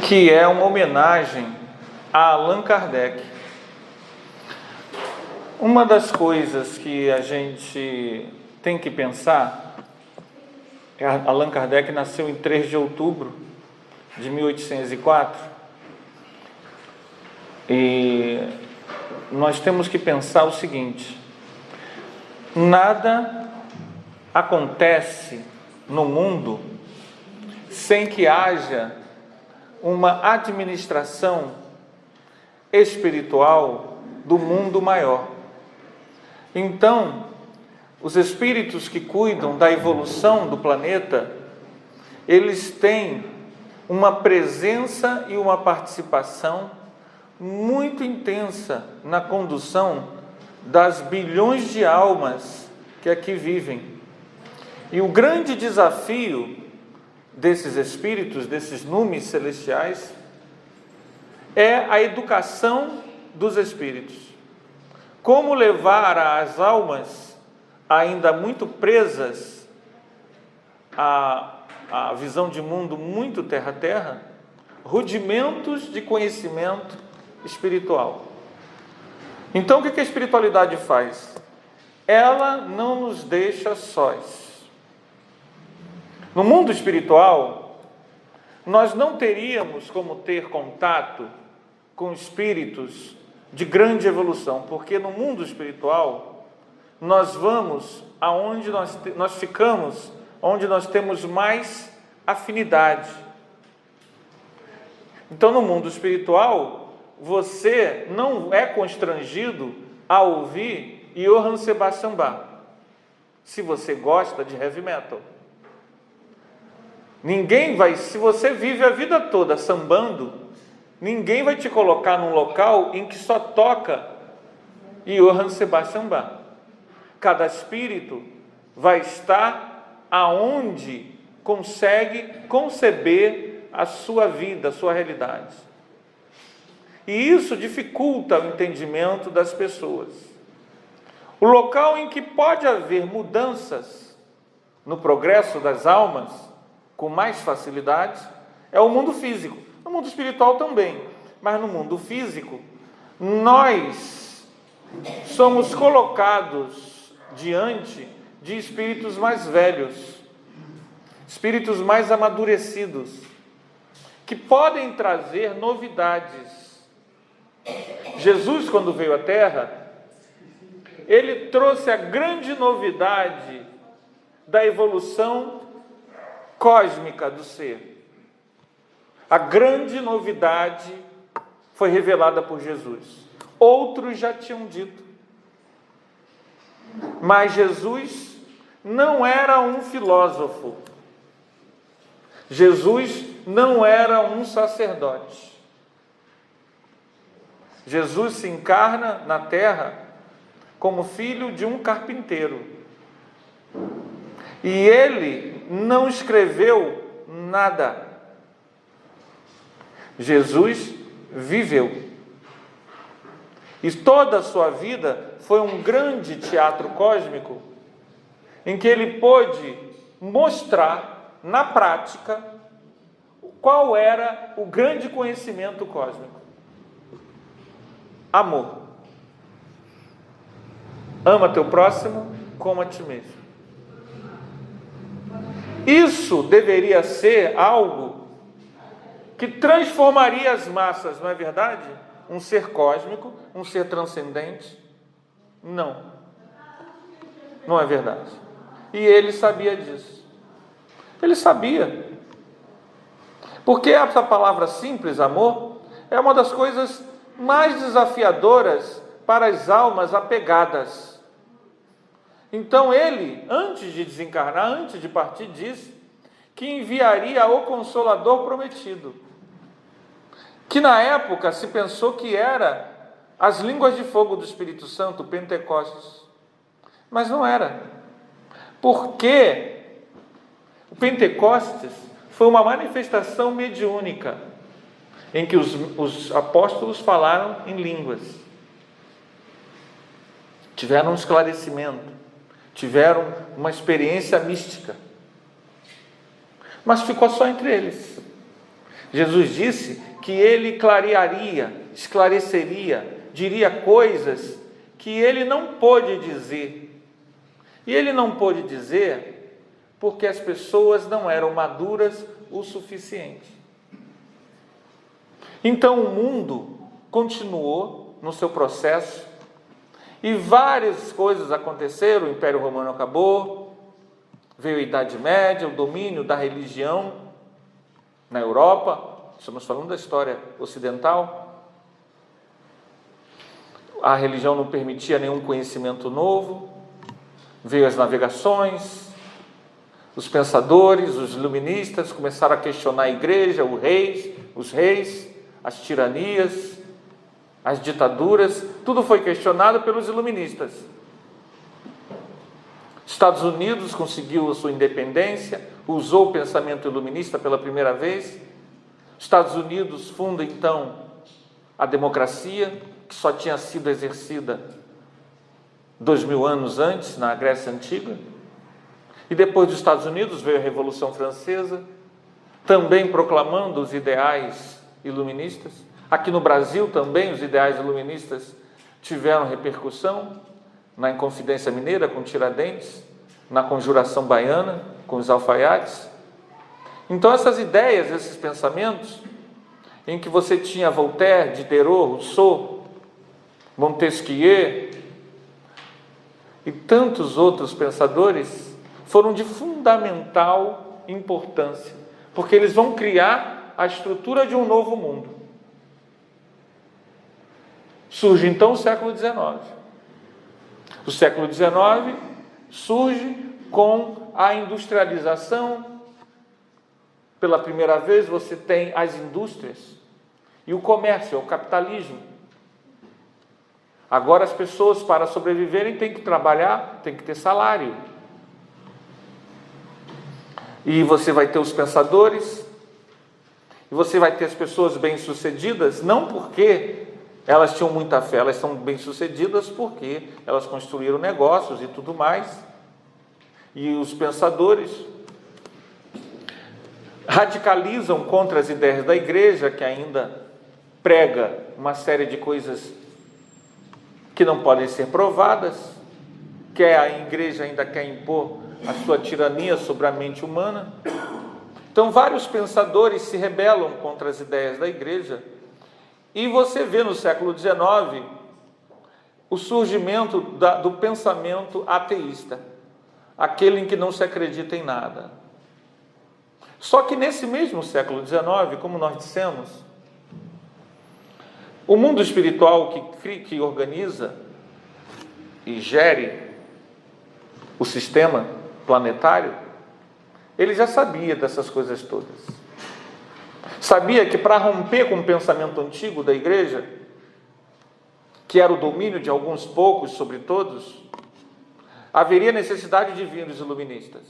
que é uma homenagem a Allan Kardec. Uma das coisas que a gente tem que pensar é que Allan Kardec nasceu em 3 de outubro de 1804 e nós temos que pensar o seguinte: nada acontece no mundo sem que haja uma administração espiritual do mundo maior. Então, os espíritos que cuidam da evolução do planeta, eles têm uma presença e uma participação muito intensa na condução das bilhões de almas que aqui vivem. E o grande desafio desses espíritos, desses numes celestiais, é a educação dos espíritos. Como levar as almas ainda muito presas à visão de mundo muito terra-terra, rudimentos de conhecimento espiritual. Então, o que a espiritualidade faz? Ela não nos deixa sós. No mundo espiritual, nós não teríamos como ter contato com espíritos de grande evolução, porque no mundo espiritual, nós vamos aonde nós ficamos, onde nós temos mais afinidade. Então, no mundo espiritual, você não é constrangido a ouvir Johann Sebastian Bach, se você gosta de heavy metal. Ninguém vai, se você vive a vida toda sambando, ninguém vai te colocar num local em que só toca Johann Sebastian Bach. Cada espírito vai estar aonde consegue conceber a sua vida, a sua realidade. E isso dificulta o entendimento das pessoas. O local em que pode haver mudanças no progresso das almas com mais facilidade é o mundo físico. No mundo espiritual também, mas no mundo físico, nós somos colocados diante de espíritos mais velhos, espíritos mais amadurecidos, que podem trazer novidades. Jesus, quando veio à Terra, ele trouxe a grande novidade da evolução cósmica do ser. A grande novidade foi revelada por Jesus. Outros já tinham dito. Mas Jesus não era um filósofo. Jesus não era um sacerdote. Jesus se encarna na terra como filho de um carpinteiro. E ele não escreveu nada. Jesus viveu. E toda a sua vida foi um grande teatro cósmico em que ele pôde mostrar na prática qual era o grande conhecimento cósmico. Amor. Ama teu próximo como a ti mesmo. Isso deveria ser algo que transformaria as massas, não é verdade? Um ser cósmico, um ser transcendente. Não. Não é verdade. E ele sabia disso. Ele sabia. Porque essa palavra simples, amor, é uma das coisas mais desafiadoras para as almas apegadas. Então ele, antes de desencarnar, antes de partir, disse que enviaria o Consolador prometido, que na época se pensou que era as línguas de fogo do Espírito Santo, Pentecostes, mas não era, porque o Pentecostes foi uma manifestação mediúnica, em que os apóstolos falaram em línguas, tiveram um esclarecimento, tiveram uma experiência mística, mas ficou só entre eles. Jesus disse que ele clarearia, esclareceria, diria coisas que ele não pôde dizer. E ele não pôde dizer porque as pessoas não eram maduras o suficiente. Então o mundo continuou no seu processo e várias coisas aconteceram. O Império Romano acabou, veio a Idade Média, o domínio da religião na Europa. Estamos falando da história ocidental. A religião não permitia nenhum conhecimento novo. Veio as navegações, os pensadores, os iluministas começaram a questionar a igreja, os reis, as tiranias, as ditaduras. Tudo foi questionado pelos iluministas. Estados Unidos conseguiu a sua independência, usou o pensamento iluminista pela primeira vez. Estados Unidos funda então a democracia, que só tinha sido exercida 2000 anos antes, na Grécia Antiga. E depois dos Estados Unidos veio a Revolução Francesa, também proclamando os ideais iluministas. Aqui no Brasil também os ideais iluministas tiveram repercussão, na Inconfidência Mineira com Tiradentes, na Conjuração Baiana com os alfaiates. Então essas ideias, esses pensamentos, em que você tinha Voltaire, Diderot, Rousseau, Montesquieu e tantos outros pensadores, foram de fundamental importância, porque eles vão criar a estrutura de um novo mundo. Surge então o século XIX. O século XIX surge com a industrialização. Pela primeira vez você tem as indústrias e o comércio, o capitalismo. Agora as pessoas, para sobreviverem, têm que trabalhar, têm que ter salário. E você vai ter os pensadores, e você vai ter as pessoas bem-sucedidas, não porque elas tinham muita fé, elas são bem-sucedidas porque elas construíram negócios e tudo mais. E os pensadores radicalizam contra as ideias da igreja, que ainda prega uma série de coisas que não podem ser provadas, que a igreja ainda quer impor a sua tirania sobre a mente humana. Então vários pensadores se rebelam contra as ideias da igreja, e você vê no século XIX o surgimento do pensamento ateísta, aquele em que não se acredita em nada. Só que nesse mesmo século XIX, como nós dissemos, o mundo espiritual que organiza e gere o sistema planetário, ele já sabia dessas coisas todas. Sabia que para romper com o pensamento antigo da igreja, que era o domínio de alguns poucos sobre todos, haveria necessidade de vir os iluministas.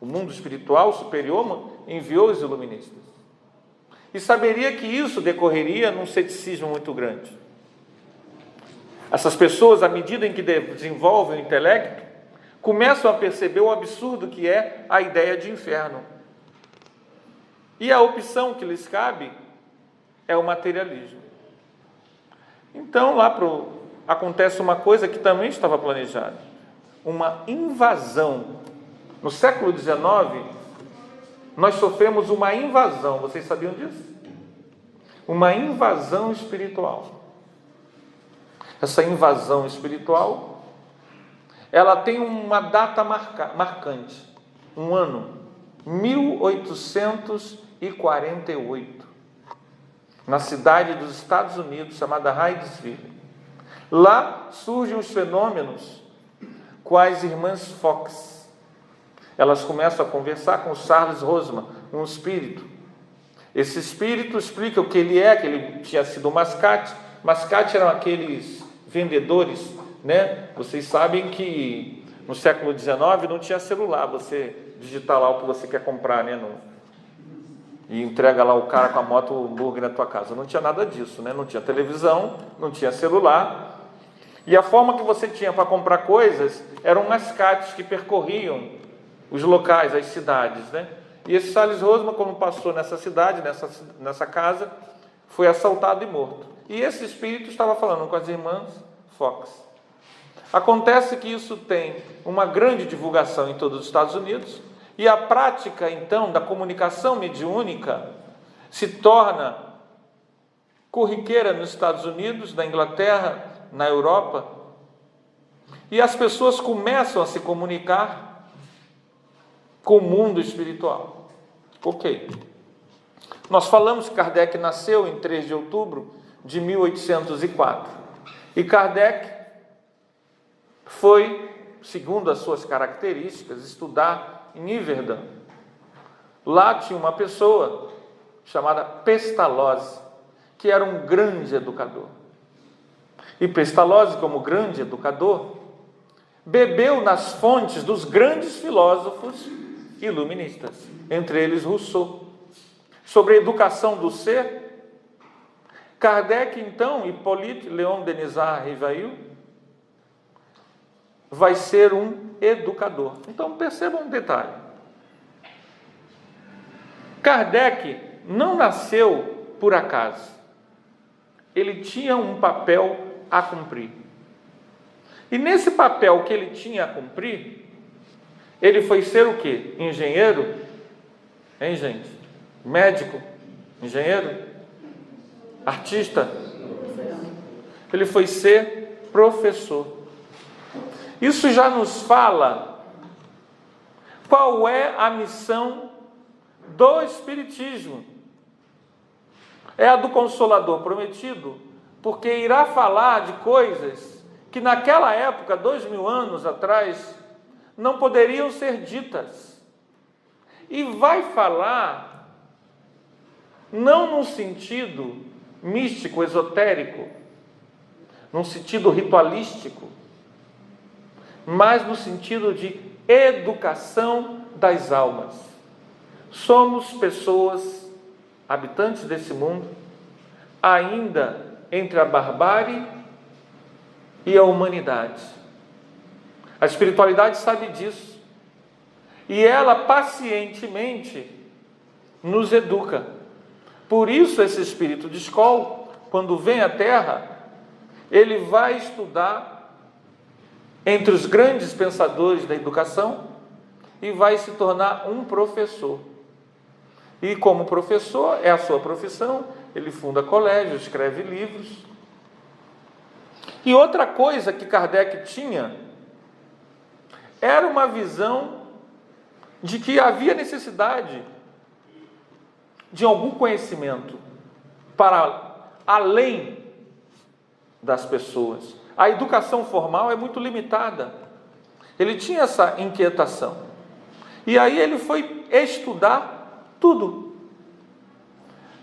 O mundo espiritual superior enviou os iluministas. E saberia que isso decorreria num ceticismo muito grande. Essas pessoas, à medida em que desenvolvem o intelecto, começam a perceber o absurdo que é a ideia de inferno. E a opção que lhes cabe é o materialismo. Então, acontece uma coisa que também estava planejada. Uma invasão. No século XIX, nós sofremos uma invasão. Vocês sabiam disso? Uma invasão espiritual. Essa invasão espiritual, ela tem uma data marcante. Um ano, 1848, na cidade dos Estados Unidos, chamada Hydesville. Lá surgem os fenômenos com as irmãs Fox. Elas começam a conversar com o Charles Rosman, um espírito. Esse espírito explica o que ele é, que ele tinha sido um mascate. Mascate eram aqueles vendedores, né? Vocês sabem que no século XIX não tinha celular, você digitar lá o que você quer comprar, né? E entrega lá o cara com a moto, o hambúrguer na tua casa. Não tinha nada disso, né? Não tinha televisão, não tinha celular. E a forma que você tinha para comprar coisas eram mascates que percorriam os locais, as cidades, né? E esse Salles Rosman, como passou nessa cidade, nessa casa, foi assaltado e morto. E esse espírito estava falando com as irmãs Fox. Acontece que isso tem uma grande divulgação em todos os Estados Unidos, e a prática, então, da comunicação mediúnica se torna corriqueira nos Estados Unidos, na Inglaterra, na Europa, e as pessoas começam a se comunicar com o mundo espiritual. Ok. Nós falamos que Kardec nasceu em 3 de outubro de 1804. E Kardec foi, segundo as suas características, estudar em Iverdun. Lá tinha uma pessoa chamada Pestalozzi, que era um grande educador. E Pestalozzi, como grande educador, bebeu nas fontes dos grandes filósofos iluministas, entre eles Rousseau, sobre a educação do ser. Kardec, então, Hippolyte Léon Denisard Rivail, vai ser um educador. Então, percebam um detalhe. Kardec não nasceu por acaso. Ele tinha um papel a cumprir. E nesse papel que ele tinha a cumprir, ele foi ser o quê? Engenheiro? Hein, gente? Médico? Engenheiro? Artista? Ele foi ser professor. Isso já nos fala qual é a missão do Espiritismo. É a do Consolador Prometido, porque irá falar de coisas que naquela época, 2000 anos atrás, não poderiam ser ditas. E vai falar não num sentido místico, esotérico, num sentido ritualístico, mas no sentido de educação das almas. Somos pessoas, habitantes desse mundo, ainda entre a barbárie e a humanidade. A espiritualidade sabe disso. E ela pacientemente nos educa. Por isso esse espírito de Skoll, quando vem à Terra, ele vai estudar entre os grandes pensadores da educação e vai se tornar um professor. E como professor, é a sua profissão, ele funda colégio, escreve livros. E outra coisa que Kardec tinha era uma visão de que havia necessidade de algum conhecimento para além das pessoas. A educação formal é muito limitada. Ele tinha essa inquietação. E aí ele foi estudar tudo.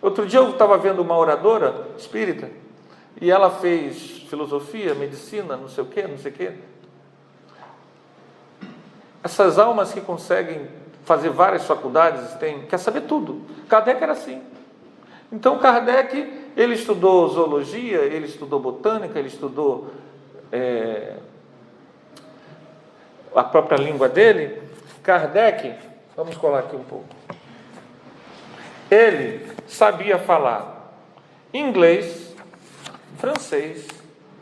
Outro dia eu estava vendo uma oradora espírita, e ela fez filosofia, medicina, não sei o quê. Essas almas que conseguem fazer várias faculdades, quer saber tudo. Kardec era assim. Então Kardec, ele estudou zoologia, ele estudou botânica, ele estudou a própria língua dele. Kardec, vamos colar aqui um pouco. Ele sabia falar inglês, francês,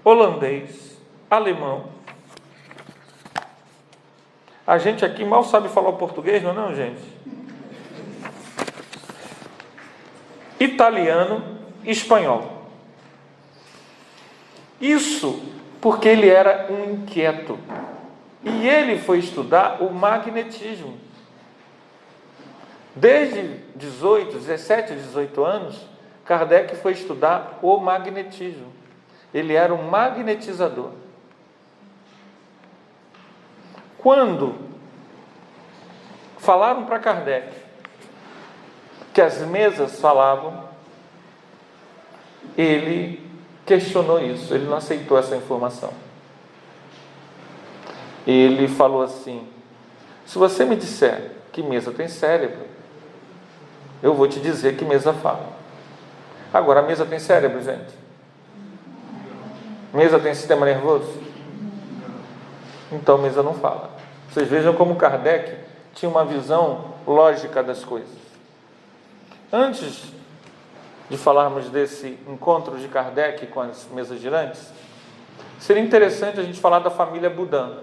holandês, alemão. A gente aqui mal sabe falar o português, não é não, gente? Italiano, espanhol. Isso porque ele era um inquieto. E ele foi estudar o magnetismo. Desde 17, 18 anos, Kardec foi estudar o magnetismo. Ele era um magnetizador. Quando falaram para Kardec que as mesas falavam, ele questionou isso, ele não aceitou essa informação. Ele falou assim: se você me disser que mesa tem cérebro, eu vou te dizer que mesa fala. Agora, a mesa tem cérebro, gente? Mesa tem sistema nervoso? Então, mesa não fala. Vocês vejam como Kardec tinha uma visão lógica das coisas. Antes de falarmos desse encontro de Kardec com as mesas girantes, seria interessante a gente falar da família Boudin.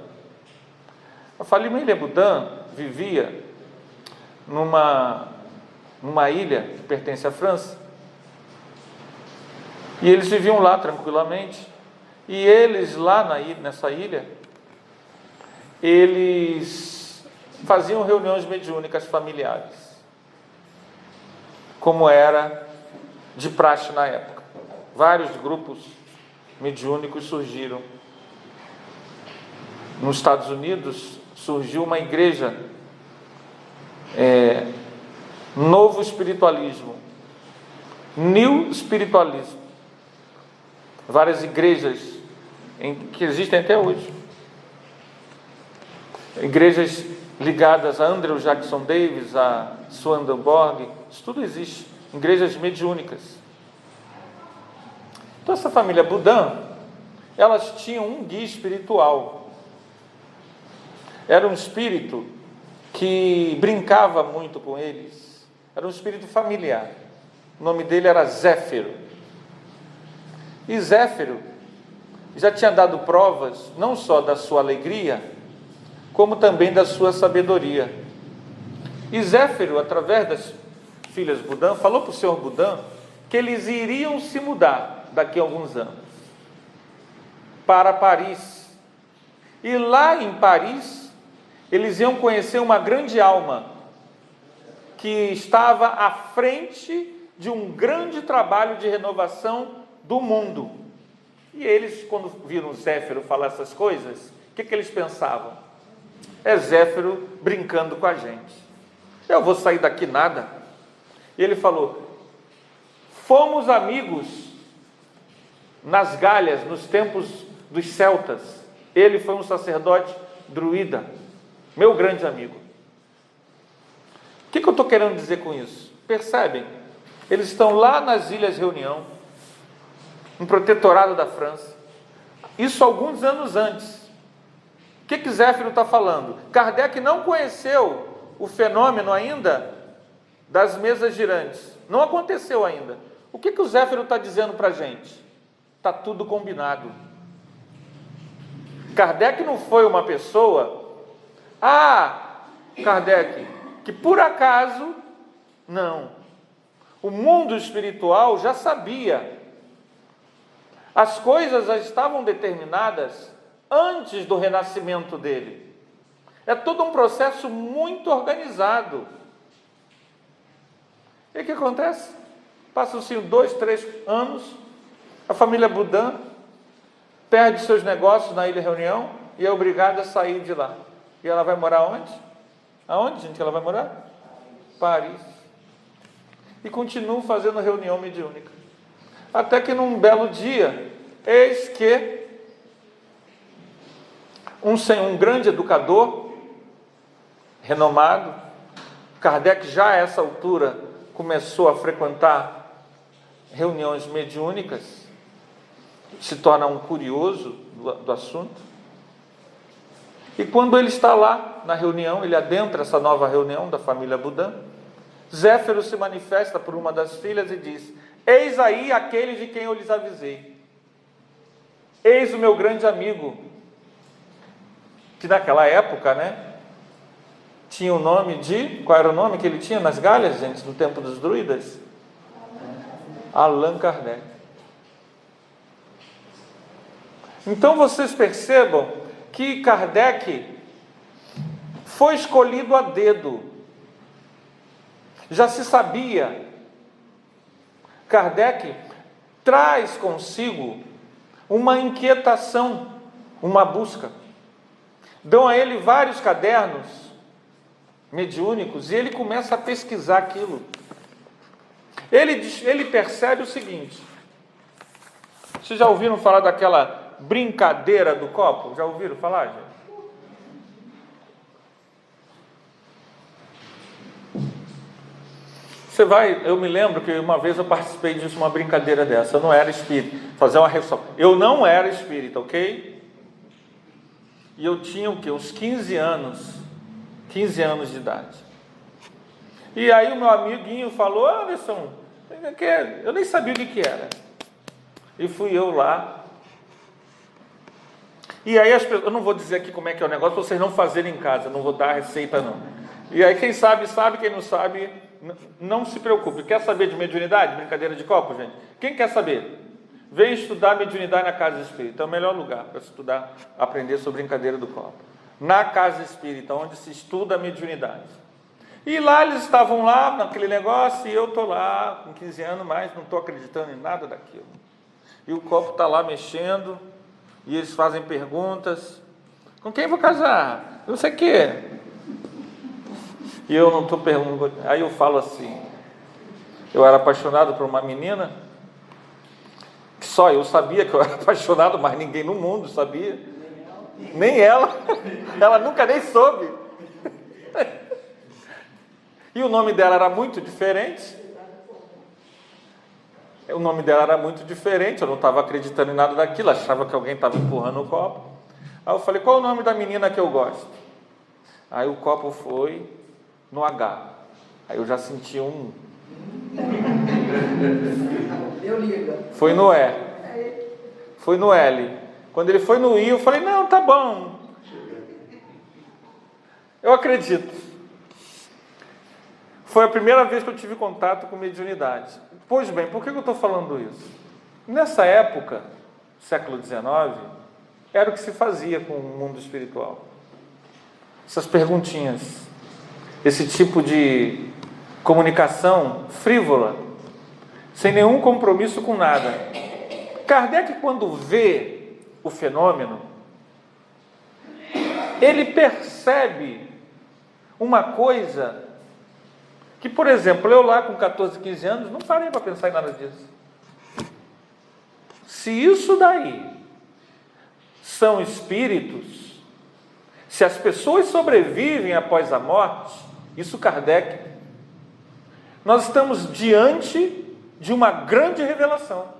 A família Boudin vivia numa ilha que pertence à França, e eles viviam lá tranquilamente, e eles lá nessa ilha, eles faziam reuniões mediúnicas familiares, como era de praxe na época. Vários grupos mediúnicos surgiram. Nos Estados Unidos surgiu uma igreja, novo espiritualismo, New Spiritualism, várias igrejas que existem até hoje, igrejas ligadas a Andrew Jackson Davis, a Swedenborg, isso tudo existe, igrejas mediúnicas. Então essa família Boudin, elas tinham um guia espiritual, era um espírito que brincava muito com eles, era um espírito familiar, o nome dele era Zéfiro, e Zéfiro já tinha dado provas não só da sua alegria, como também da sua sabedoria. E Zéfiro, através das filhas Boudin, falou para o senhor Boudin que eles iriam se mudar daqui a alguns anos para Paris, e lá em Paris eles iam conhecer uma grande alma que estava à frente de um grande trabalho de renovação do mundo. E eles, quando viram Zéfiro falar essas coisas, o que eles pensavam? É Zéfiro brincando com a gente, eu vou sair daqui nada. E ele falou: fomos amigos nas Galhas, nos tempos dos celtas, ele foi um sacerdote druida, meu grande amigo. O que eu estou querendo dizer com isso? Percebem? Eles estão lá nas Ilhas Reunião, no protetorado da França, isso alguns anos antes. O que Zéfiro está falando? Kardec não conheceu o fenômeno ainda das mesas girantes, não aconteceu ainda. O que o Zéfiro está dizendo para a gente? Está tudo combinado. Kardec não foi uma pessoa, Kardec, que por acaso, não. O mundo espiritual já sabia. As coisas já estavam determinadas antes do renascimento dele. É todo um processo muito organizado. E o que acontece? Passam-se 2, 3 anos, a família Boudin perde seus negócios na Ilha Reunião e é obrigada a sair de lá. E ela vai morar onde? Aonde, gente, ela vai morar? Paris. E continuam fazendo reunião mediúnica. Até que num belo dia, eis que um grande educador, renomado, Kardec já a essa altura começou a frequentar reuniões mediúnicas, se torna um curioso do assunto, e quando ele está lá na reunião, ele adentra essa nova reunião da família Boudin, Zéfiro se manifesta por uma das filhas e diz: eis aí aquele de quem eu lhes avisei, eis o meu grande amigo, que naquela época, tinha o nome de... Qual era o nome que ele tinha nas Galhas, gente, no tempo dos druidas? Allan Kardec. Então vocês percebam que Kardec foi escolhido a dedo. Já se sabia. Kardec traz consigo uma inquietação, uma busca. Dão a ele vários cadernos mediúnicos e ele começa a pesquisar aquilo. Ele percebe o seguinte: vocês já ouviram falar daquela brincadeira do copo? Já ouviram falar, gente? Eu me lembro que uma vez eu participei disso, uma brincadeira dessa. Eu não era espírita, fazer uma reflexão. Eu não era espírita, ok? E eu tinha o quê? Uns 15 anos de idade. E aí o meu amiguinho falou: Anderson, eu nem sabia o que era. E fui eu lá. E aí eu não vou dizer aqui como é que é o negócio, para vocês não fazerem em casa, eu não vou dar a receita não. E aí quem sabe, quem não sabe, não se preocupe. Quer saber de mediunidade? Brincadeira de copo, gente? Quem quer saber? Vem estudar mediunidade na Casa Espírita, é o melhor lugar para estudar, aprender sobre brincadeira do copo. Na Casa Espírita, onde se estuda a mediunidade. E lá eles estavam lá, naquele negócio, e eu estou lá, com 15 anos, mas não estou acreditando em nada daquilo. E o copo está lá mexendo, e eles fazem perguntas: com quem vou casar? Não sei o quê. E eu não estou perguntando. Aí eu falo assim: eu era apaixonado por uma menina, que só eu sabia que eu era apaixonado, mas ninguém no mundo sabia. Nem ela. Ela nunca nem soube. E o nome dela era muito diferente. O nome dela era muito diferente, eu não estava acreditando em nada daquilo, achava que alguém estava empurrando o copo. Aí eu falei: qual é o nome da menina que eu gosto? Aí o copo foi no H. Aí eu já senti um... Foi no E. Foi no L. Quando ele foi no I, eu falei: não, tá bom. Eu acredito. Foi a primeira vez que eu tive contato com mediunidade. Pois bem, por que eu estou falando isso? Nessa época, século XIX, era o que se fazia com o mundo espiritual. Essas perguntinhas, esse tipo de comunicação frívola, sem nenhum compromisso com nada. Kardec, quando vê o fenômeno, ele percebe uma coisa que, por exemplo, eu lá com 14, 15 anos, não parei para pensar em nada disso. Se isso daí são espíritos, se as pessoas sobrevivem após a morte, isso Kardec, nós estamos diante de uma grande revelação.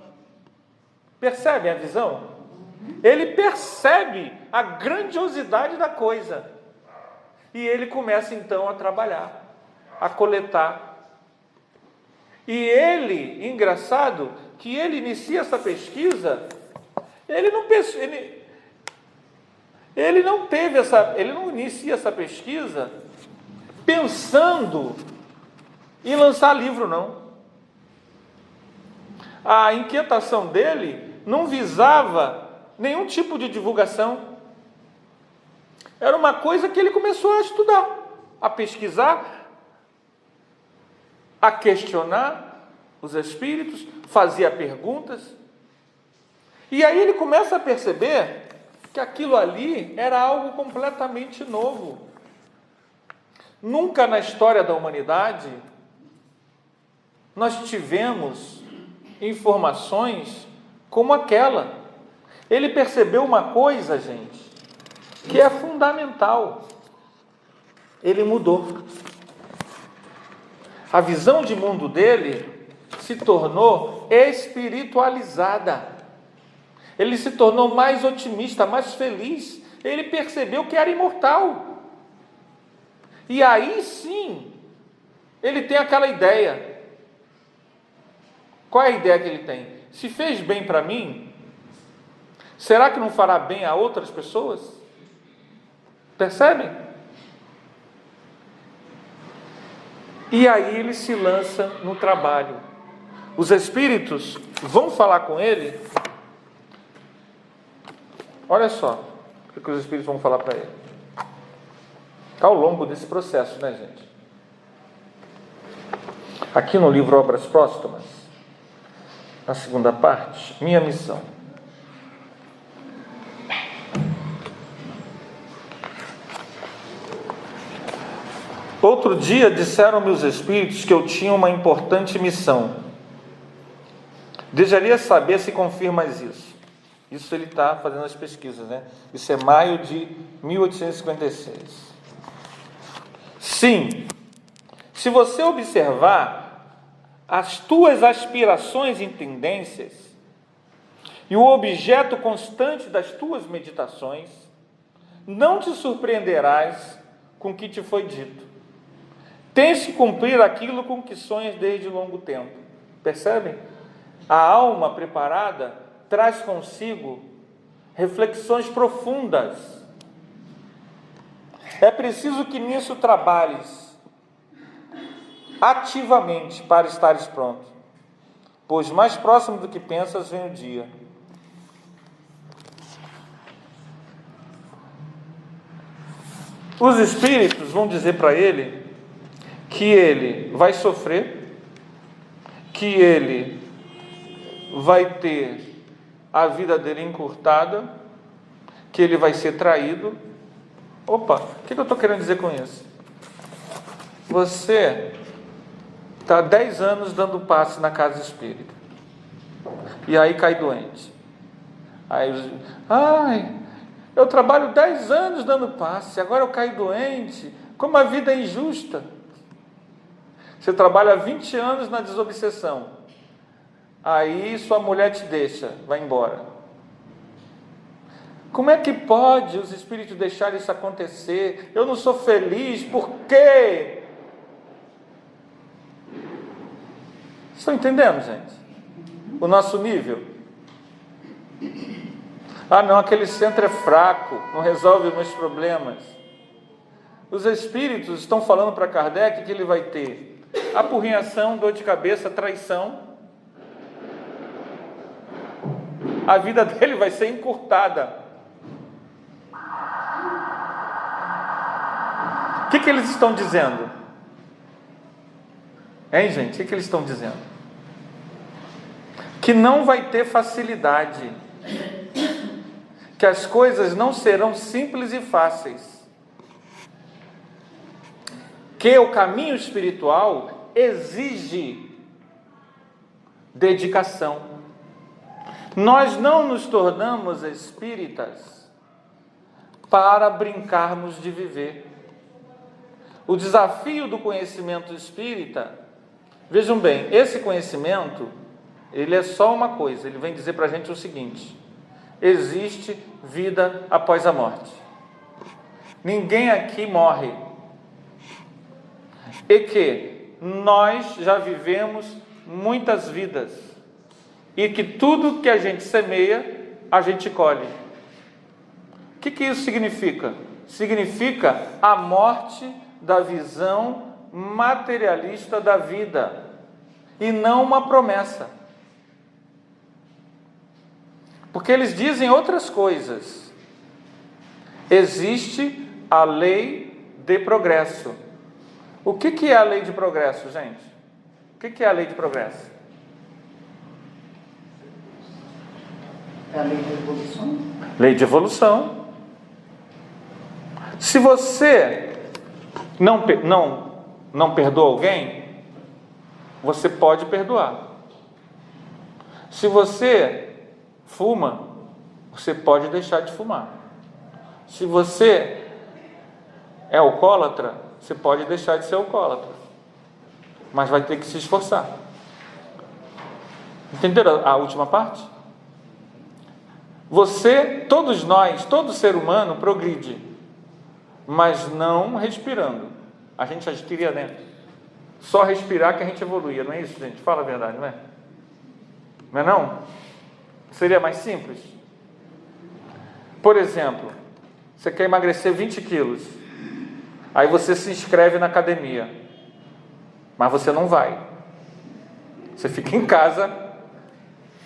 Percebem a visão? Ele percebe a grandiosidade da coisa. E ele começa então a trabalhar, a coletar. E ele, engraçado, que ele inicia essa pesquisa, ele não inicia essa pesquisa pensando em lançar livro, não. A inquietação dele não visava nenhum tipo de divulgação. Era uma coisa que ele começou a estudar, a pesquisar, a questionar os espíritos, fazia perguntas. E aí ele começa a perceber que aquilo ali era algo completamente novo. Nunca na história da humanidade nós tivemos informações como aquela. Ele percebeu uma coisa, gente, que é fundamental. Ele mudou. A visão de mundo dele se tornou espiritualizada. Ele se tornou mais otimista, mais feliz. Ele percebeu que era imortal. E aí sim, ele tem aquela ideia. Qual é a ideia que ele tem? Se fez bem para mim, será que não fará bem a outras pessoas? Percebem? E aí ele se lança no trabalho. Os espíritos vão falar com ele. Olha só o que os espíritos vão falar para ele ao longo desse processo, né, gente? Aqui no livro Obras Póstumas, na segunda parte, Minha Missão. Outro dia disseram-me os espíritos que eu tinha uma importante missão. Desejaria saber se confirmas isso. Isso ele está fazendo as pesquisas, né? Isso é maio de 1856. Sim, se você observar as tuas aspirações e tendências e o objeto constante das tuas meditações, não te surpreenderás com o que te foi dito. tens que cumprir aquilo com que sonhas desde longo tempo. Percebem? A alma preparada traz consigo reflexões profundas. É preciso que nisso trabalhes ativamente para estares pronto, pois mais próximo do que pensas vem o dia. Os espíritos vão dizer para ele que ele vai sofrer, que ele vai ter a vida dele encurtada, que ele vai ser traído. Opa, o que eu estou querendo dizer com isso? Você está há 10 anos dando passe na casa espírita, e aí cai doente. Aí, eu trabalho 10 anos dando passe, agora eu caio doente, como a vida é injusta. Você trabalha 20 anos na desobsessão, aí sua mulher te deixa, vai embora. Como é que pode os espíritos deixar isso acontecer? Eu não sou feliz, por quê? Estão entendendo, gente? O nosso nível? Não, aquele centro é fraco, não resolve meus problemas. Os espíritos estão falando para Kardec que ele vai ter apurrinhação, dor de cabeça, traição. A vida dele vai ser encurtada. O que eles estão dizendo? Hein, gente? O que eles estão dizendo? Que não vai ter facilidade, que as coisas não serão simples e fáceis, que o caminho espiritual exige dedicação. Nós não nos tornamos espíritas para brincarmos de viver. O desafio do conhecimento espírita, vejam bem, esse conhecimento, ele é só uma coisa, ele vem dizer para a gente o seguinte: existe vida após a morte. Ninguém aqui morre. E que nós já vivemos muitas vidas. E que tudo que a gente semeia, a gente colhe. O que isso significa? Significa a morte da visão materialista da vida, e não uma promessa. Porque eles dizem outras coisas. Existe a lei de progresso. O que é a lei de progresso, gente? O que é a lei de progresso? É a lei de evolução. Lei de evolução. Se você não perdoa alguém, você pode perdoar. Se você fuma, você pode deixar de fumar. Se você é alcoólatra, você pode deixar de ser alcoólatra, mas vai ter que se esforçar. Entenderam a última parte? Você, todos nós, todo ser humano progride, mas não respirando. A gente queria, né? Só respirar que a gente evoluía, não é isso, gente? Fala a verdade, não é? Não é não? Seria mais simples? Por exemplo, você quer emagrecer 20 quilos, aí você se inscreve na academia, mas você não vai. Você fica em casa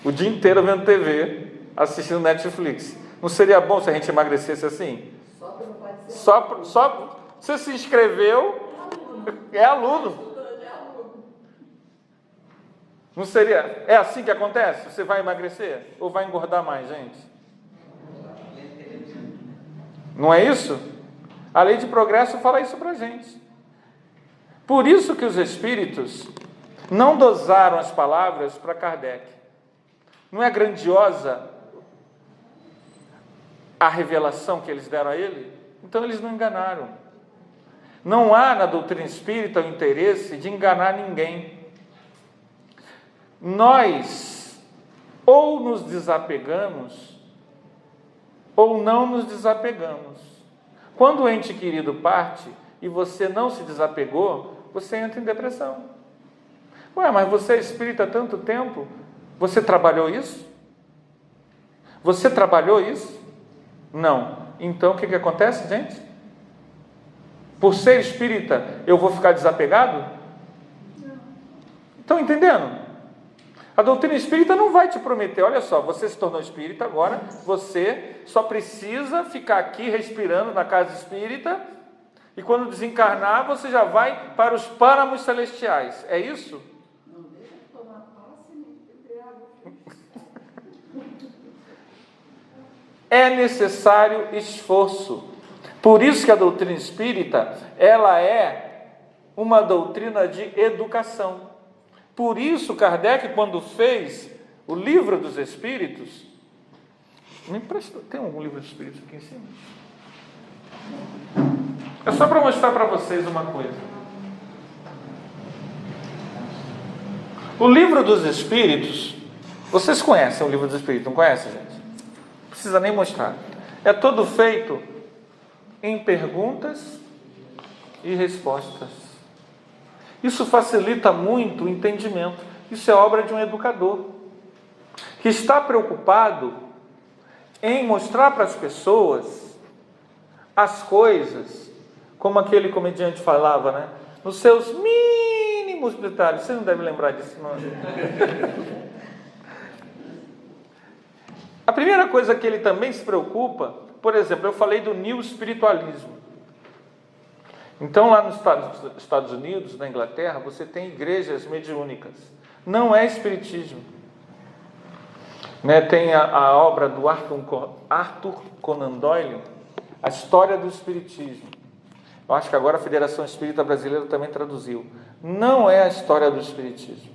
o dia inteiro vendo TV, assistindo Netflix. Não seria bom se a gente emagrecesse assim? Só você se inscreveu, é aluno. Não seria? É assim que acontece? Você vai emagrecer? Ou vai engordar mais, gente? Não é isso? A lei de progresso fala isso pra gente. Por isso que os espíritos não dosaram as palavras para Kardec. Não é grandiosa a revelação que eles deram a ele? Então eles não enganaram. Não há na doutrina espírita o interesse de enganar ninguém. Nós ou nos desapegamos ou não nos desapegamos. Quando o ente querido parte e você não se desapegou, você entra em depressão. Ué, mas você é espírita há tanto tempo, você trabalhou isso? Você trabalhou isso? Não. Então o que acontece, gente? Por ser espírita, eu vou ficar desapegado? Estão entendendo? A doutrina espírita não vai te prometer, olha só, você se tornou espírita, agora você só precisa ficar aqui respirando na casa espírita, e quando desencarnar, você já vai para os páramos celestiais. É isso? Não deixa de tomar passe nem beber água. É necessário esforço. Por isso que a doutrina espírita, ela é uma doutrina de educação. Por isso Kardec, quando fez o Livro dos Espíritos, me empresta, tem algum livro dos Espíritos aqui em cima? É só para mostrar para vocês uma coisa. O Livro dos Espíritos, vocês conhecem o Livro dos Espíritos, não conhecem, gente? Não precisa nem mostrar. É todo feito em perguntas e respostas. Isso facilita muito o entendimento. Isso é obra de um educador que está preocupado em mostrar para as pessoas as coisas, como aquele comediante falava, né? Nos seus mínimos detalhes. Você não deve lembrar disso, não? A primeira coisa que ele também se preocupa, por exemplo, eu falei do new espiritualismo. Então, lá nos Estados Unidos, na Inglaterra, você tem igrejas mediúnicas. Não é espiritismo. Né? Tem a obra do Arthur Conan Doyle, A História do Espiritismo. Eu acho que agora a Federação Espírita Brasileira também traduziu. Não é a história do espiritismo.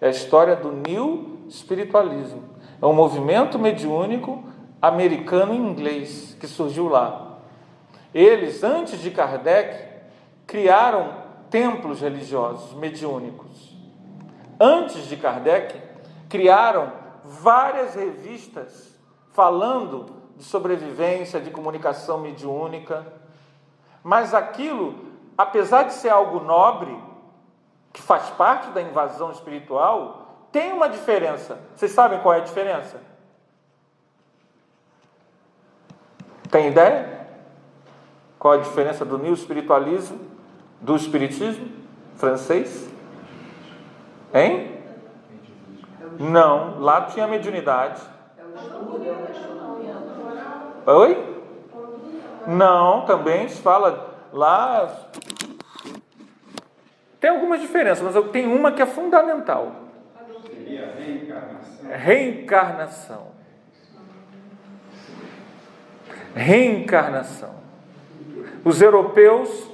É a história do New Espiritualismo. É um movimento mediúnico americano e inglês que surgiu lá. Eles, antes de Kardec, criaram templos religiosos mediúnicos. Antes de Kardec, criaram várias revistas falando de sobrevivência, de comunicação mediúnica. Mas aquilo, apesar de ser algo nobre, que faz parte da invasão espiritual, tem uma diferença. Vocês sabem qual é a diferença? Tem ideia? Qual a diferença do new espiritualismo do espiritismo francês? Hein? Não, lá tinha mediunidade. Oi? Não, também se fala lá. Tem algumas diferenças, mas tem uma que é fundamental. Seria a reencarnação. Reencarnação. Reencarnação. Os europeus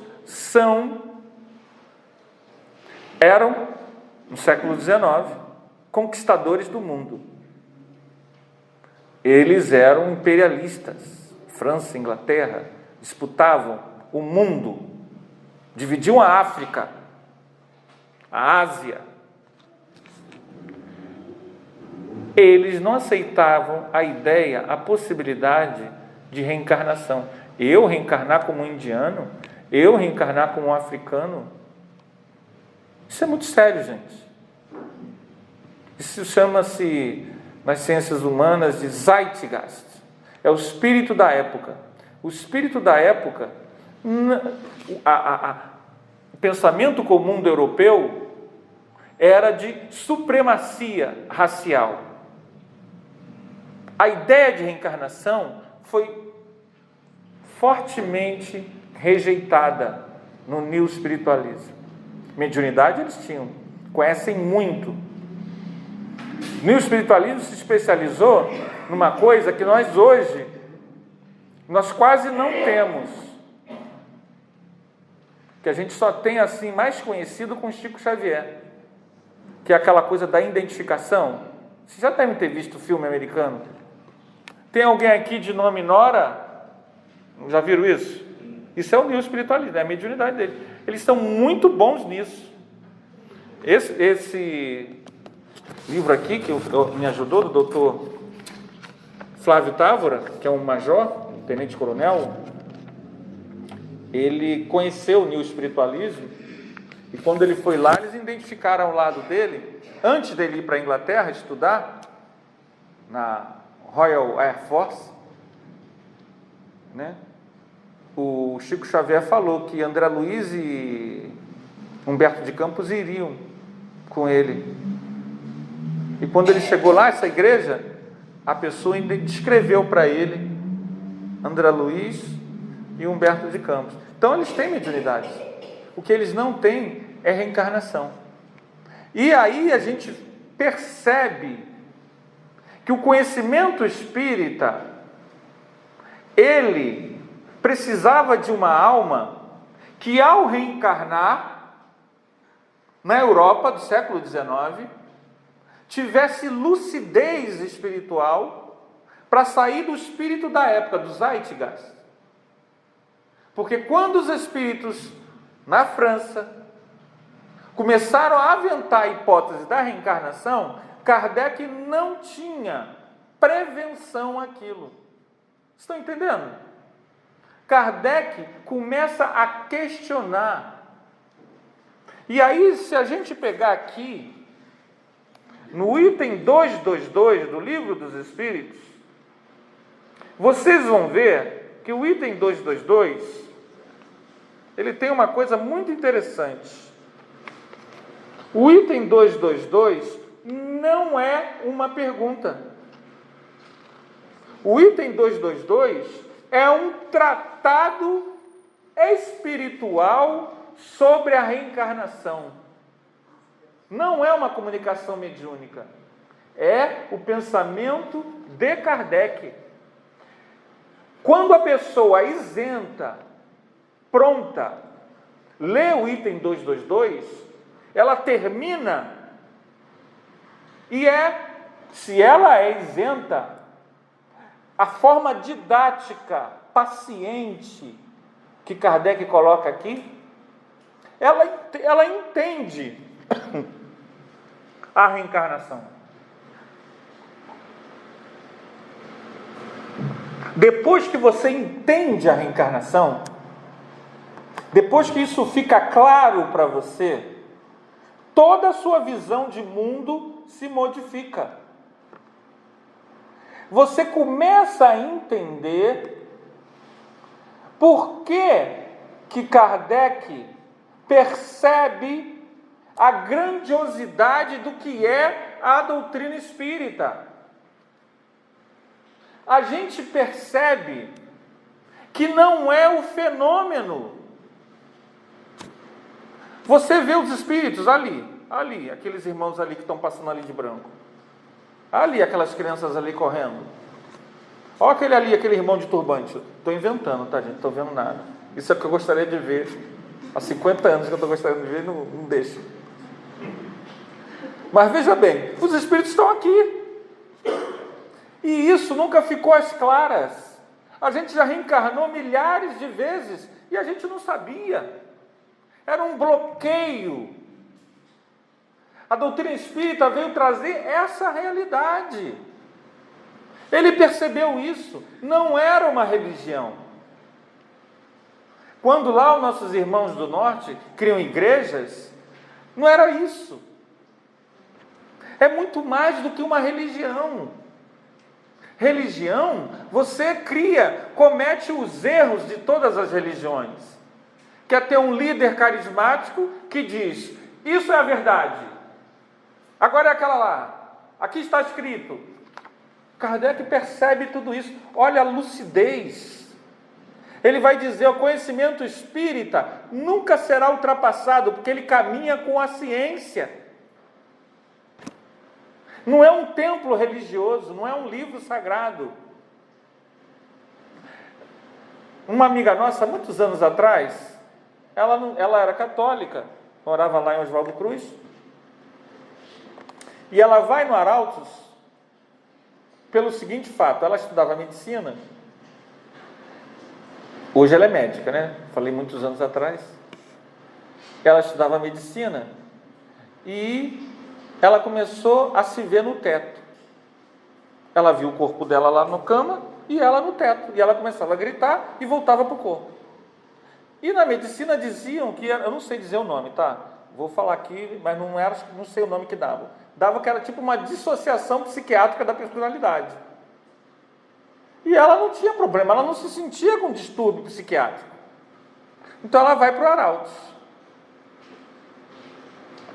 eram, no século XIX, conquistadores do mundo. Eles eram imperialistas. França e Inglaterra disputavam o mundo, dividiam a África, a Ásia. Eles não aceitavam a ideia, a possibilidade de reencarnação. Eu reencarnar como um indiano, eu reencarnar como um africano, isso é muito sério, gente. Isso chama-se, nas ciências humanas, de Zeitgeist. É o espírito da época. O espírito da época, o pensamento comum do europeu era de supremacia racial. A ideia de reencarnação foi fortemente rejeitada no new espiritualismo. Mediunidade eles tinham, conhecem muito. O new espiritualismo se especializou numa coisa que nós hoje, nós quase não temos, que a gente só tem assim mais conhecido com Chico Xavier, que é aquela coisa da identificação. Vocês já devem ter visto o filme americano. Tem alguém aqui de nome Nora? Já viram isso? Isso é o new espiritualismo, é a mediunidade dele. Eles são muito bons nisso. Esse livro aqui, que me ajudou, do doutor Flávio Távora, que é um major, um tenente-coronel, ele conheceu o new espiritualismo E quando ele foi lá, eles identificaram ao lado dele, antes dele ir para a Inglaterra estudar, na Royal Air Force, né? O Chico Xavier falou que André Luiz e Humberto de Campos iriam com ele. E quando ele chegou lá, essa igreja, a pessoa ainda descreveu para ele André Luiz e Humberto de Campos. Então eles têm mediunidade. O que eles não têm é reencarnação. E aí a gente percebe que o conhecimento espírita, ele precisava de uma alma que, ao reencarnar na Europa do século XIX, tivesse lucidez espiritual para sair do espírito da época, do Zeitgeist. Porque quando os espíritos na França começaram a aventar a hipótese da reencarnação, Kardec não tinha prevenção àquilo. Estão entendendo? Kardec começa a questionar. E aí, se a gente pegar aqui, no item 222 do Livro dos Espíritos, vocês vão ver que o item 222, ele tem uma coisa muito interessante. O item 222 não é uma pergunta. O item 222 é um tratado espiritual sobre a reencarnação. Não é uma comunicação mediúnica. É o pensamento de Kardec. Quando a pessoa isenta, pronta, lê o item 222, ela termina e se ela é isenta, a forma didática, paciente, que Kardec coloca aqui, ela entende a reencarnação. Depois que você entende a reencarnação, depois que isso fica claro para você, toda a sua visão de mundo se modifica. Você começa a entender por que Kardec percebe a grandiosidade do que é a doutrina espírita. A gente percebe que não é o fenômeno. Você vê os espíritos ali, aqueles irmãos ali que estão passando ali de branco. Ali, aquelas crianças ali correndo. Olha aquele ali, aquele irmão de turbante. Estou inventando, tá, gente? Não estou vendo nada. Isso é o que eu gostaria de ver. Há 50 anos que eu estou gostando de ver, não deixo. Mas veja bem, os espíritos estão aqui. E isso nunca ficou às claras. A gente já reencarnou milhares de vezes e a gente não sabia. Era um bloqueio. A doutrina espírita veio trazer essa realidade. Ele percebeu isso. Não era uma religião. Quando lá os nossos irmãos do norte criam igrejas, não era isso. É muito mais do que uma religião. Religião, você comete os erros de todas as religiões. Quer ter um líder carismático que diz, isso é a verdade. Agora é aquela lá. Aqui está escrito. Kardec percebe tudo isso. Olha a lucidez. Ele vai dizer, o conhecimento espírita nunca será ultrapassado, porque ele caminha com a ciência. Não é um templo religioso, não é um livro sagrado. Uma amiga nossa, muitos anos atrás, ela era católica, morava lá em Oswaldo Cruz, e ela vai no Arautos pelo seguinte fato, ela estudava medicina, hoje ela é médica, né? Falei muitos anos atrás. Ela estudava medicina e ela começou a se ver no teto. Ela viu o corpo dela lá na cama e ela no teto. E ela começava a gritar e voltava para o corpo. E na medicina diziam que, eu não sei dizer o nome, tá? vou falar aqui, mas não sei o nome que dava. Dava que era tipo uma dissociação psiquiátrica da personalidade. E ela não tinha problema, ela não se sentia com distúrbio psiquiátrico. Então ela vai para o Arautos.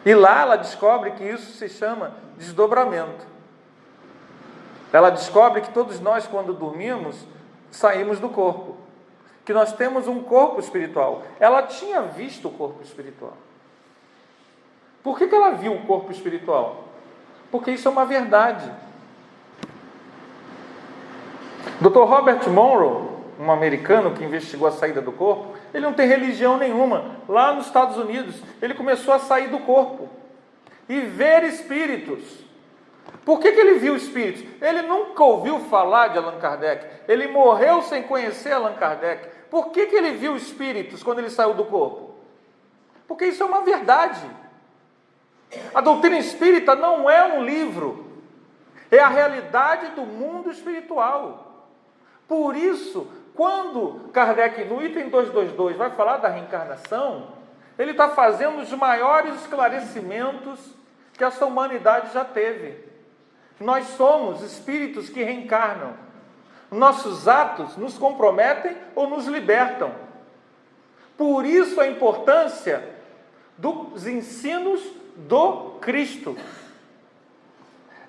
E lá ela descobre que isso se chama desdobramento. Ela descobre que todos nós, quando dormimos, saímos do corpo. Que nós temos um corpo espiritual. Ela tinha visto o corpo espiritual. Por que ela viu o corpo espiritual? Porque isso é uma verdade. Dr. Robert Monroe, um americano que investigou a saída do corpo, ele não tem religião nenhuma. Lá nos Estados Unidos, ele começou a sair do corpo e ver espíritos. Por que ele viu espíritos? Ele nunca ouviu falar de Allan Kardec. Ele morreu sem conhecer Allan Kardec. Por que ele viu espíritos quando ele saiu do corpo? Porque isso é uma verdade. A doutrina espírita não é um livro. É a realidade do mundo espiritual. Por isso, quando Kardec, no item 222, vai falar da reencarnação, ele está fazendo os maiores esclarecimentos que essa humanidade já teve. Nós somos espíritos que reencarnam. Nossos atos nos comprometem ou nos libertam. Por isso a importância dos ensinos do Cristo.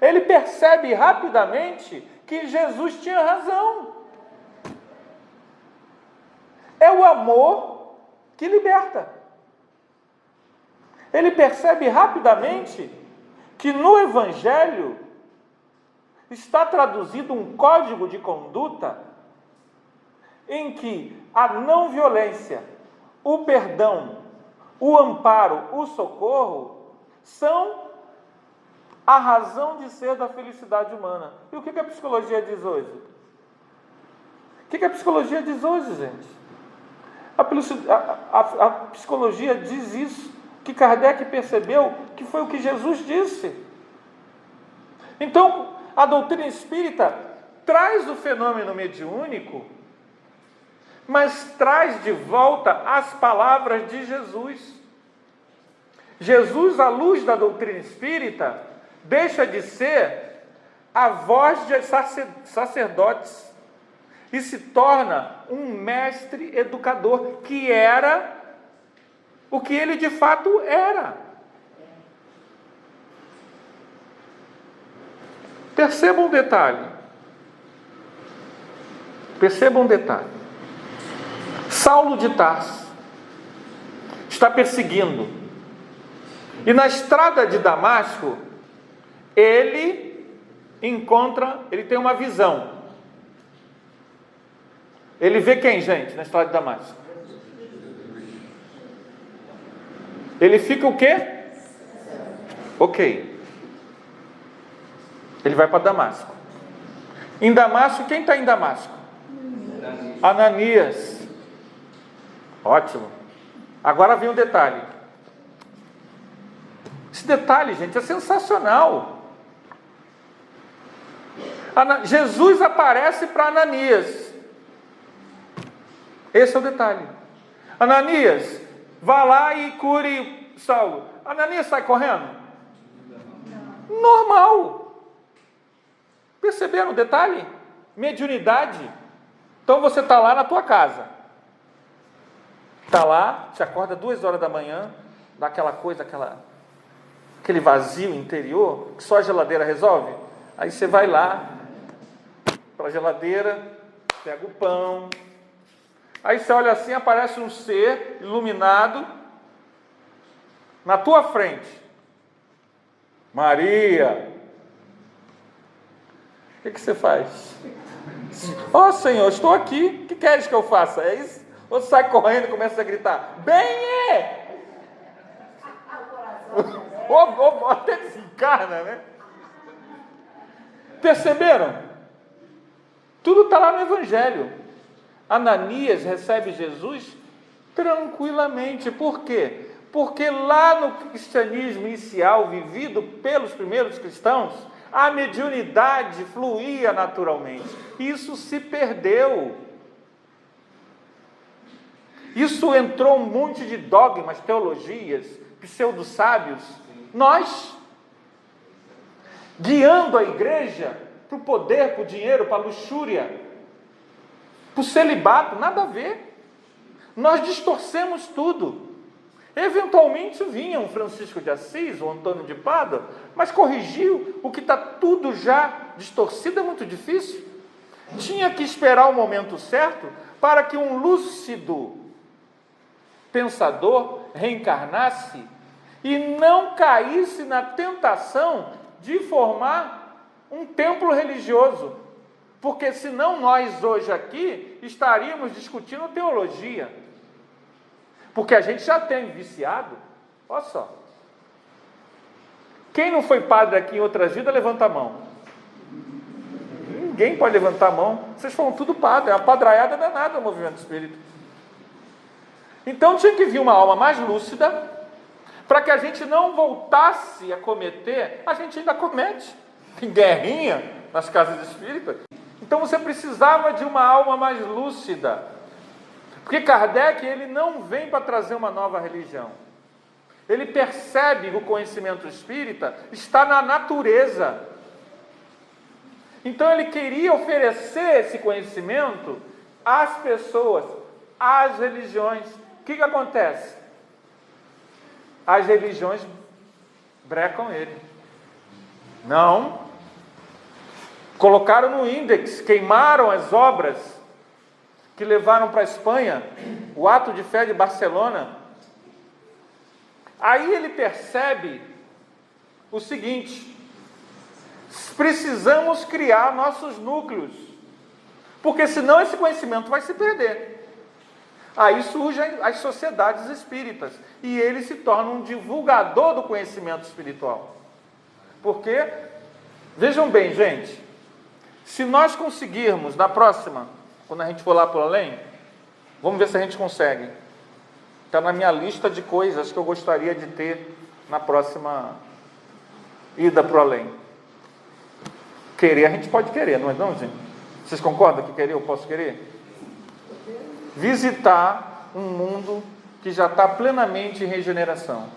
Ele percebe rapidamente que Jesus tinha razão. É o amor que liberta. Ele percebe rapidamente que no Evangelho está traduzido um código de conduta em que a não violência, o perdão, o amparo, o socorro são a razão de ser da felicidade humana. E o que a psicologia diz hoje? O que a psicologia diz hoje, gente? A psicologia diz isso, que Kardec percebeu que foi o que Jesus disse. Então, a doutrina espírita traz o fenômeno mediúnico, mas traz de volta as palavras de Jesus. Jesus, à luz da doutrina espírita, deixa de ser a voz de sacerdotes e se torna um mestre educador, que era o que ele de fato era. Perceba um detalhe. Saulo de Tarso está perseguindo. E na estrada de Damasco, ele tem uma visão. Ele vê quem, gente, na estrada de Damasco? Ele fica o quê? Ok. Ele vai para Damasco. Em Damasco, quem está em Damasco? Ananias. Ótimo. Agora vem um detalhe. Esse detalhe, gente, é sensacional. Jesus aparece para Ananias. Esse é o detalhe. Ananias, vá lá e cure Saulo. Ananias sai correndo? Normal. Perceberam o detalhe? Mediunidade. Então você está lá na tua casa. Está lá, te acorda 2 horas da manhã, dá aquela coisa, aquele vazio interior, que só a geladeira resolve. Aí você vai lá para a geladeira, pega o pão. Aí você olha assim, aparece um ser iluminado na tua frente. Maria. O que você faz? Ó Senhor, estou aqui, o que queres que eu faça? É isso? Ou você sai correndo e começa a gritar, bem é! Ou até desencarna, né? Perceberam? Tudo está lá no Evangelho. Ananias recebe Jesus tranquilamente. Por quê? Porque lá no cristianismo inicial, vivido pelos primeiros cristãos, a mediunidade fluía naturalmente. Isso se perdeu. Isso entrou um monte de dogmas, teologias, pseudo-sábios? Nós, guiando a igreja para o poder, para o dinheiro, para a luxúria, para o celibato, nada a ver. Nós distorcemos tudo. Eventualmente vinha um Francisco de Assis, um Antônio de Pádua, mas corrigiu. O que está tudo já distorcido é muito difícil. Tinha que esperar o momento certo para que um lúcido pensador reencarnasse e não caísse na tentação de formar um templo religioso. Porque senão nós hoje aqui estaríamos discutindo teologia. Porque a gente já tem viciado. Olha só. Quem não foi padre aqui em outras vidas, levanta a mão. Ninguém pode levantar a mão. Vocês foram tudo padre. É uma padraiada danada o movimento espírita. Então tinha que vir uma alma mais lúcida, para que a gente não voltasse a cometer. A gente ainda comete. Tem guerrinha nas casas espíritas. Então você precisava de uma alma mais lúcida. Porque Kardec, ele não vem para trazer uma nova religião. Ele percebe que o conhecimento espírita está na natureza. Então ele queria oferecer esse conhecimento às pessoas, às religiões. O que acontece? As religiões brecam ele. Não. Colocaram no índex, queimaram as obras que levaram para a Espanha, o ato de fé de Barcelona. Aí ele percebe o seguinte: precisamos criar nossos núcleos, porque senão esse conhecimento vai se perder. Aí surgem as sociedades espíritas, e ele se torna um divulgador do conhecimento espiritual. Porque, vejam bem, gente, se nós conseguirmos, na próxima, quando a gente for lá para o além, vamos ver se a gente consegue. Está na minha lista de coisas que eu gostaria de ter na próxima ida para o além. Querer, a gente pode querer, não é não, gente? Vocês concordam que querer eu posso querer? Visitar um mundo que já está plenamente em regeneração.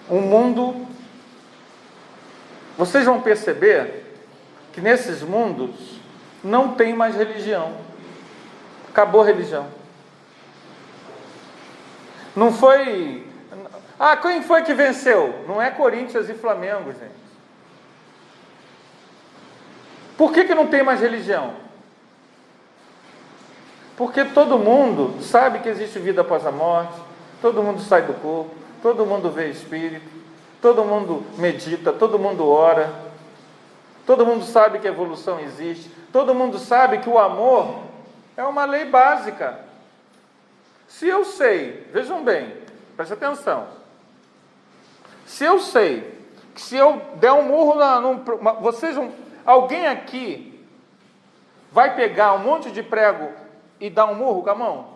Um mundo... Vocês vão perceber que nesses mundos não tem mais religião. Acabou a religião. Não foi... Ah, quem foi que venceu? Não é Corinthians e Flamengo, gente. Por que não tem mais religião? Porque todo mundo sabe que existe vida após a morte, todo mundo sai do corpo, todo mundo vê espírito, todo mundo medita, todo mundo ora, todo mundo sabe que a evolução existe, todo mundo sabe que o amor é uma lei básica. Se eu sei, vejam bem, preste atenção, se eu sei que se eu der um murro alguém aqui vai pegar um monte de prego e dar um murro com a mão?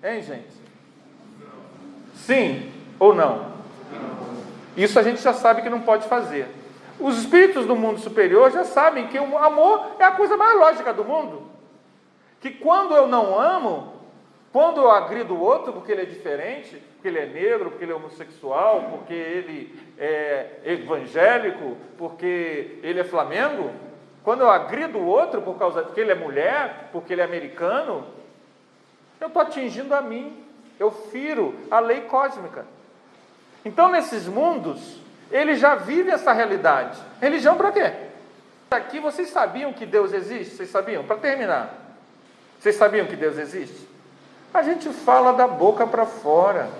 Hein, gente? Sim ou não? Isso a gente já sabe que não pode fazer. Os espíritos do mundo superior já sabem que o amor é a coisa mais lógica do mundo. Que quando eu não amo, quando eu agrido o outro porque ele é diferente, porque ele é negro, porque ele é homossexual, porque ele é evangélico, porque ele é Flamengo, quando eu agrido o outro porque ele é mulher, porque ele é americano, eu estou atingindo a mim, eu firo a lei cósmica. Então, nesses mundos, ele já vive essa realidade. Religião para quê? Aqui vocês sabiam que Deus existe? Vocês sabiam? Para terminar, vocês sabiam que Deus existe? A gente fala da boca para fora.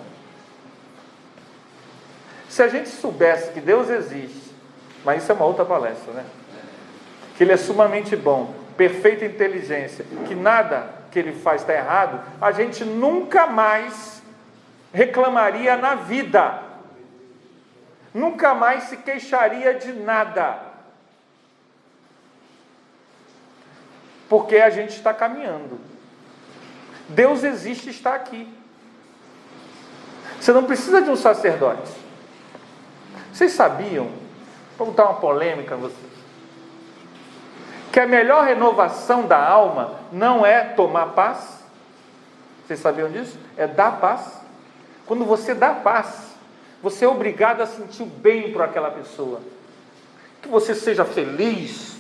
Se a gente soubesse que Deus existe, mas isso é uma outra palestra, né? Que Ele é sumamente bom, perfeita inteligência, que nada que Ele faz está errado, a gente nunca mais reclamaria na vida. Nunca mais se queixaria de nada. Porque a gente está caminhando. Deus existe e está aqui. Você não precisa de um sacerdote. Vocês sabiam, vou botar uma polêmica a vocês, que a melhor renovação da alma não é tomar paz? Vocês sabiam disso? É dar paz. Quando você dá paz, você é obrigado a sentir o bem para aquela pessoa. Que você seja feliz,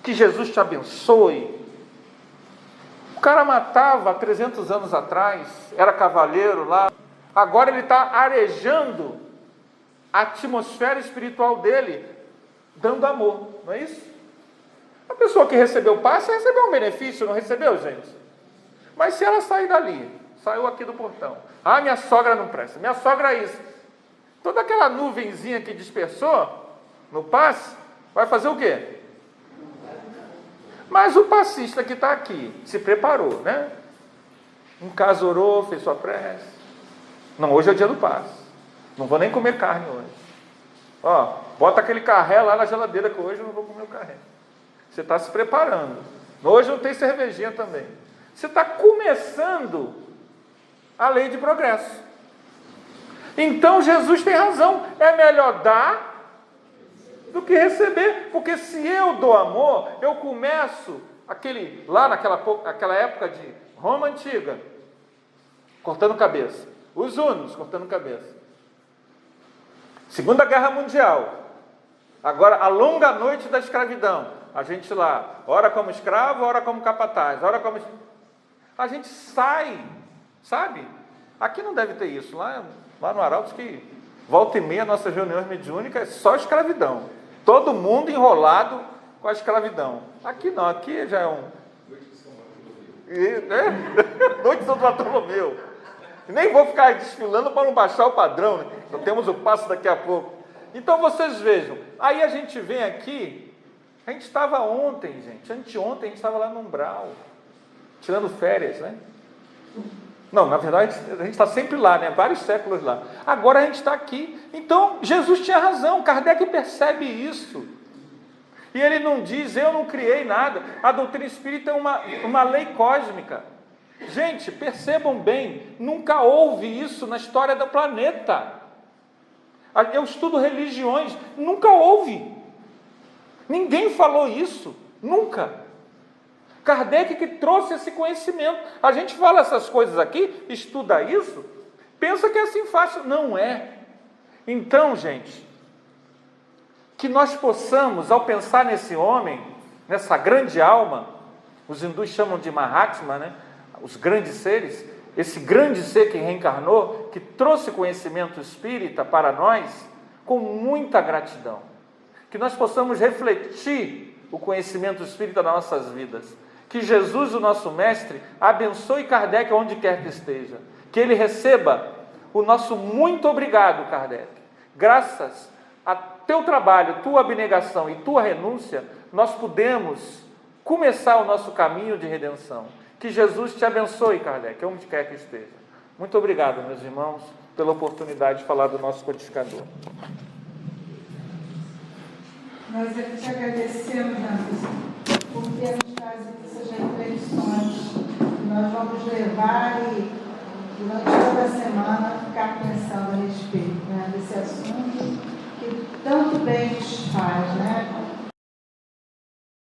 que Jesus te abençoe. O cara matava há 300 anos atrás, era cavaleiro lá, agora ele está arejando a atmosfera espiritual dele, dando amor, não é isso? A pessoa que recebeu paz, recebeu um benefício, não recebeu, gente? Mas se ela sair dali, saiu aqui do portão, minha sogra não presta, minha sogra é isso, toda aquela nuvenzinha que dispersou no passe, vai fazer o quê? Mas o passista que está aqui, se preparou, né? Em casa orou, fez sua prece. Não, hoje é o dia do passe. Não vou nem comer carne hoje. Bota aquele carré lá na geladeira, que hoje eu não vou comer o carré. Você está se preparando. Hoje não tem cervejinha também. Você está começando a lei de progresso. Então Jesus tem razão. É melhor dar do que receber, porque se eu dou amor, eu começo naquela época de Roma antiga, cortando cabeça, os hunos cortando cabeça, Segunda Guerra Mundial, agora a longa noite da escravidão, a gente lá, ora como escravo, ora como capataz, a gente sai, sabe? Aqui não deve ter isso, lá no Arautos, que volta e meia nossas reuniões mediúnicas é só escravidão. Todo mundo enrolado com a escravidão. Aqui não, aqui já é Noite de São Bartolomeu. Nem vou ficar desfilando para não baixar o padrão, né? Então temos o passo daqui a pouco. Então vocês vejam, aí a gente vem aqui, a gente estava ontem, gente, anteontem a gente estava lá no umbral, tirando férias, né? Não, na verdade, a gente está sempre lá, né? Vários séculos lá. Agora a gente está aqui. Então, Jesus tinha razão. Kardec percebe isso. E ele não diz, eu não criei nada. A doutrina espírita é uma lei cósmica. Gente, percebam bem, nunca houve isso na história do planeta. Eu estudo religiões, nunca houve. Ninguém falou isso, nunca. Kardec que trouxe esse conhecimento. A gente fala essas coisas aqui, estuda isso, pensa que é assim fácil. Não é. Então, gente, que nós possamos, ao pensar nesse homem, nessa grande alma, os hindus chamam de Mahatma, né? Os grandes seres, esse grande ser que reencarnou, que trouxe conhecimento espírita para nós, com muita gratidão. Que nós possamos refletir o conhecimento espírita nas nossas vidas. Que Jesus, o nosso mestre, abençoe Kardec onde quer que esteja. Que ele receba o nosso muito obrigado, Kardec. Graças a teu trabalho, tua abnegação e tua renúncia, nós podemos começar o nosso caminho de redenção. Que Jesus te abençoe, Kardec, onde quer que esteja. Muito obrigado, meus irmãos, pela oportunidade de falar do nosso codificador. Nós é que te agradecemos, Anderson, por termos trazido essas reflexões que nós vamos levar e, durante toda a semana, ficar pensando a respeito, né, desse assunto que tanto bem nos faz, né?